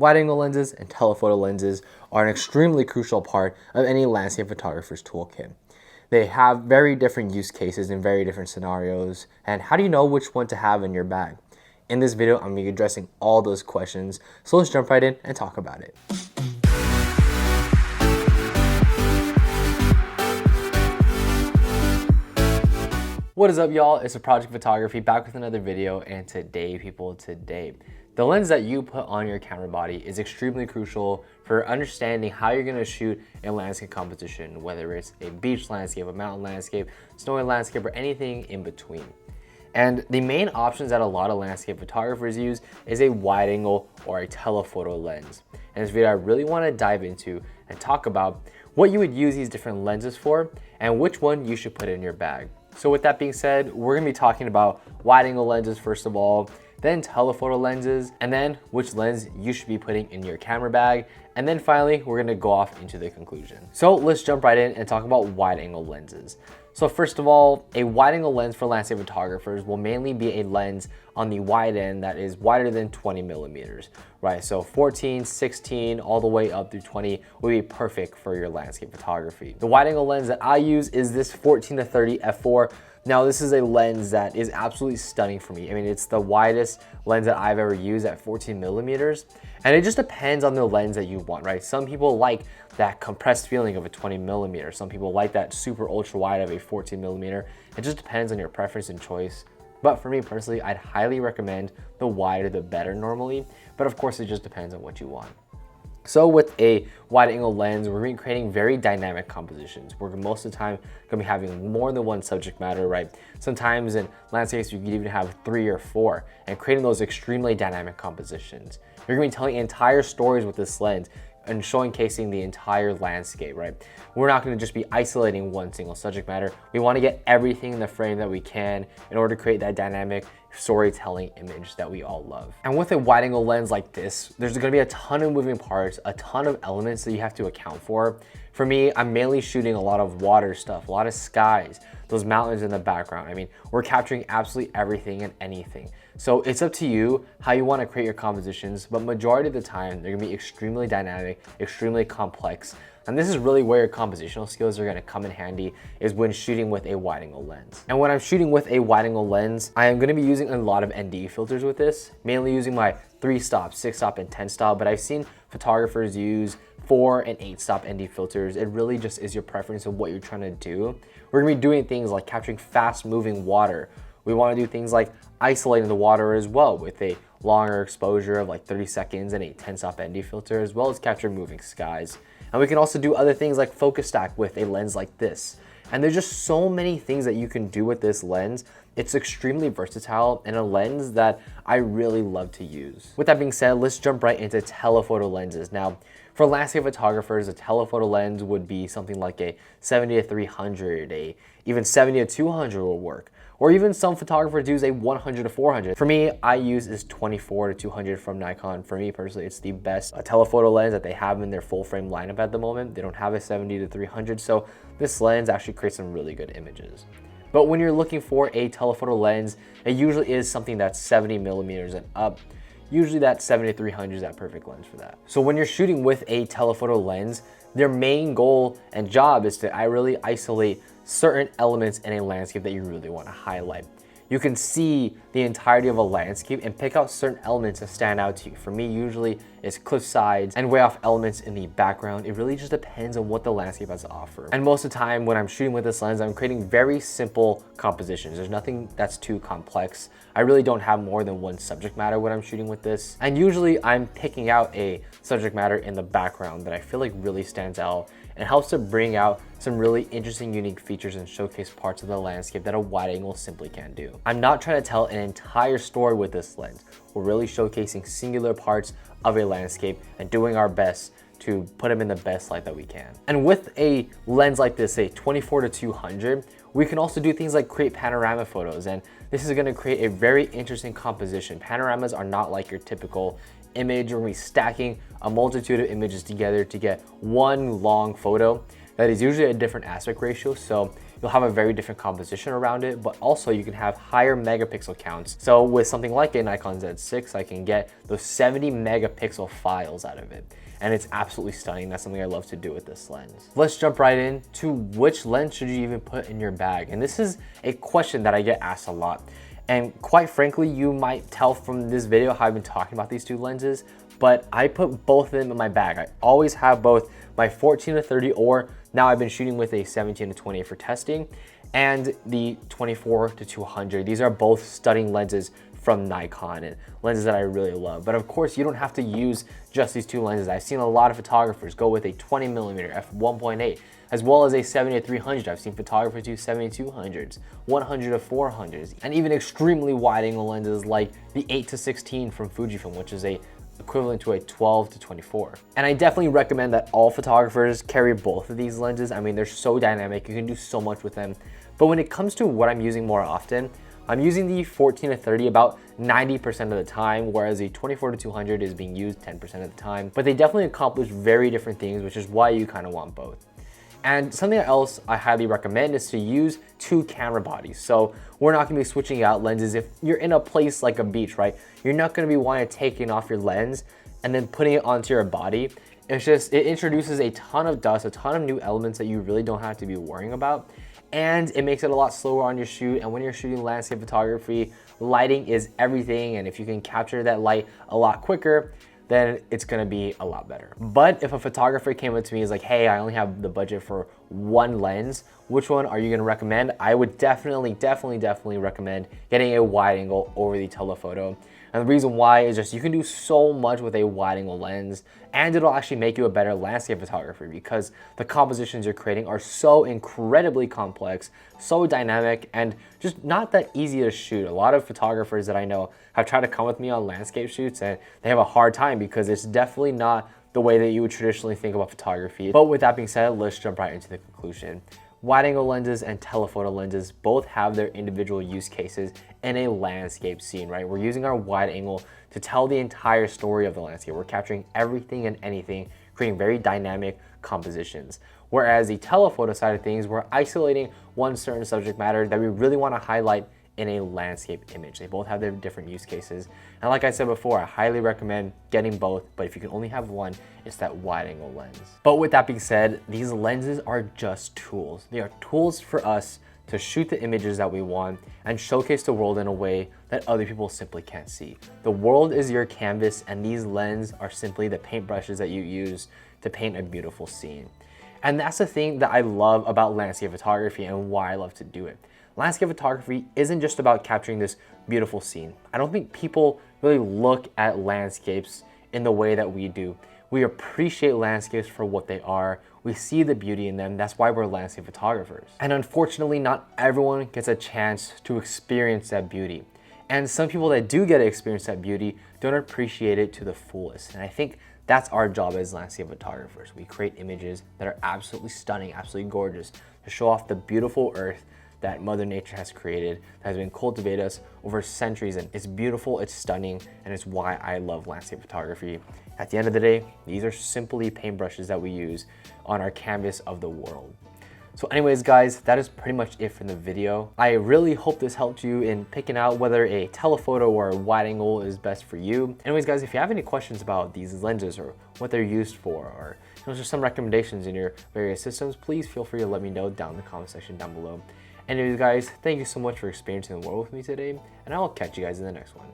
Wide-angle lenses and telephoto lenses are an extremely crucial part of any landscape photographer's toolkit. They have very different use cases in very different scenarios, and how do you know which one to have in your bag? In this video, I'm going to be addressing all those questions, so let's jump right in and talk about it. What is up, y'all? It's a Project Photography back with another video, and today, the lens that you put on your camera body is extremely crucial for understanding how you're going to shoot a landscape composition, whether it's a beach landscape, a mountain landscape, snowy landscape, or anything in between. And the main options that a lot of landscape photographers use is a wide angle or a telephoto lens. In this video, I really want to dive into and talk about what you would use these different lenses for and which one you should put in your bag. So with that being said, we're going to be talking about wide angle lenses first of all, then telephoto lenses, and then which lens you should be putting in your camera bag. And then finally, we're gonna go off into the conclusion. So let's jump right in and talk about wide angle lenses. So first of all, a wide angle lens for landscape photographers will mainly be a lens on the wide end that is wider than 20 millimeters, right? So 14, 16, all the way up through 20 would be perfect for your landscape photography. The wide angle lens that I use is this 14 to 30 f4. Now, this is a lens that is absolutely stunning for me. I mean, it's the widest lens that I've ever used at 14 millimeters. And it just depends on the lens that you want, right? Some people like that compressed feeling of a 20 millimeter. Some people like that super ultra wide of a 14 millimeter. It just depends on your preference and choice. But for me personally, I'd highly recommend the wider the better normally. But of course, it just depends on what you want. So with a wide angle lens, we're going to be creating very dynamic compositions. We're most of the time going to be having more than one subject matter, right? Sometimes in landscapes, you could even have 3 or 4 and creating those extremely dynamic compositions. You're going to be telling entire stories with this lens and showcasing the entire landscape, right? We're not going to just be isolating one single subject matter. We want to get everything in the frame that we can in order to create that dynamic storytelling image that we all love. And with a wide angle lens like this, there's going to be a ton of moving parts, a ton of elements that you have to account for. For me, I'm mainly shooting a lot of water stuff, a lot of skies, those mountains in the background. I mean, we're capturing absolutely everything and anything. So it's up to you how you want to create your compositions, but majority of the time, they're gonna be extremely dynamic, extremely complex. And this is really where your compositional skills are gonna come in handy, is when shooting with a wide angle lens. And when I'm shooting with a wide angle lens, I am gonna be using a lot of ND filters with this, mainly using my 3-stop, 6-stop, and 10-stop, but I've seen photographers use 4 and 8-stop ND filters. It really just is your preference of what you're trying to do. We're gonna be doing things like capturing fast moving water. We wanna do things like isolating the water as well with a longer exposure of like 30 seconds and a 10-stop ND filter, as well as capture moving skies. And we can also do other things like focus stack with a lens like this. And there's just so many things that you can do with this lens. It's extremely versatile and a lens that I really love to use. With that being said, let's jump right into telephoto lenses. Now, for landscape photographers, a telephoto lens would be something like a 70 to 300, even 70 to 200 will work. Or even some photographers use a 100 to 400. For me, I use this 24 to 200 from Nikon. For me personally, it's the best telephoto lens that they have in their full frame lineup at the moment. They don't have a 70 to 300, so this lens actually creates some really good images. But when you're looking for a telephoto lens, it usually is something that's 70 millimeters and up. Usually that 70 to 300 is that perfect lens for that. So when you're shooting with a telephoto lens, their main goal and job is to really isolate certain elements in a landscape that you really want to highlight. You can see the entirety of a landscape and pick out certain elements that stand out to you. For me, usually it's cliff sides and way off elements in the background. It really just depends on what the landscape has to offer. And most of the time when I'm shooting with this lens, I'm creating very simple compositions. There's nothing that's too complex. I really don't have more than one subject matter when I'm shooting with this. And usually I'm picking out a subject matter in the background that I feel like really stands out and helps to bring out some really interesting, unique features and showcase parts of the landscape that a wide angle simply can't do. I'm not trying to tell an entire story with this lens. We're really showcasing singular parts of a landscape and doing our best to put them in the best light that we can. And with a lens like this, a 24 to 200, we can also do things like create panorama photos. And this is gonna create a very interesting composition. Panoramas are not like your typical image where we're stacking a multitude of images together to get one long photo that is usually a different aspect ratio. So you'll have a very different composition around it, but also you can have higher megapixel counts. So with something like a Nikon Z6, I can get those 70 megapixel files out of it. And it's absolutely stunning. That's something I love to do with this lens. Let's jump right in to which lens should you even put in your bag? And this is a question that I get asked a lot. And quite frankly, you might tell from this video how I've been talking about these two lenses, but I put both of them in my bag. I always have both my 14-30, or now I've been shooting with a 17-28 for testing, and the 24-200. These are both stunning lenses from Nikon and lenses that I really love. But of course, you don't have to use just these two lenses. I've seen a lot of photographers go with a 20mm f1.8, as well as a 70-300. I've seen photographers use 70-200s, 100-400s, and even extremely wide angle lenses like the 8-16 from Fujifilm, which is equivalent to a 12-24. And I definitely recommend that all photographers carry both of these lenses. I mean, they're so dynamic, you can do so much with them. But when it comes to what I'm using more often, I'm using the 14-30 about 90% of the time, whereas the 24-200 is being used 10% of the time. But they definitely accomplish very different things, which is why you kind of want both. And something else I highly recommend is to use two camera bodies. So we're not gonna be switching out lenses. If you're in a place like a beach, right? You're not gonna be wanting to take off your lens and then putting it onto your body. It's just, it introduces a ton of dust, a ton of new elements that you really don't have to be worrying about. And it makes it a lot slower on your shoot. And when you're shooting landscape photography, lighting is everything. And if you can capture that light a lot quicker, then it's gonna be a lot better. But if a photographer came up to me and is like, hey, I only have the budget for one lens, which one are you gonna recommend? I would definitely recommend getting a wide angle over the telephoto. And the reason why is just you can do so much with a wide angle lens, and it'll actually make you a better landscape photographer because the compositions you're creating are so incredibly complex, so dynamic, and just not that easy to shoot. A lot of photographers that I know have tried to come with me on landscape shoots and they have a hard time because it's definitely not the way that you would traditionally think about photography. But with that being said, let's jump right into the conclusion. Wide angle lenses and telephoto lenses both have their individual use cases in a landscape scene, right? We're using our wide angle to tell the entire story of the landscape. We're capturing everything and anything, creating very dynamic compositions. Whereas the telephoto side of things, we're isolating one certain subject matter that we really want to highlight in a landscape image. They both have their different use cases. And like I said before, I highly recommend getting both, but if you can only have one, it's that wide angle lens. But with that being said, these lenses are just tools. They are tools for us to shoot the images that we want and showcase the world in a way that other people simply can't see. The world is your canvas, and these lenses are simply the paintbrushes that you use to paint a beautiful scene. And that's the thing that I love about landscape photography and why I love to do it. Landscape photography isn't just about capturing this beautiful scene. I don't think people really look at landscapes in the way that we do. We appreciate landscapes for what they are. We see the beauty in them. That's why we're landscape photographers. And unfortunately, not everyone gets a chance to experience that beauty. And some people that do get to experience that beauty don't appreciate it to the fullest. And I think that's our job as landscape photographers. We create images that are absolutely stunning, absolutely gorgeous, to show off the beautiful earth that Mother Nature has created, that has been cultivated us over centuries. And it's beautiful, it's stunning, and it's why I love landscape photography. At the end of the day, these are simply paintbrushes that we use on our canvas of the world. So anyways, guys, that is pretty much it for the video. I really hope this helped you in picking out whether a telephoto or a wide angle is best for you. Anyways, guys, if you have any questions about these lenses or what they're used for, or just some recommendations in your various systems, please feel free to let me know down in the comment section down below. Anyways, guys, thank you so much for experiencing the world with me today, and I will catch you guys in the next one.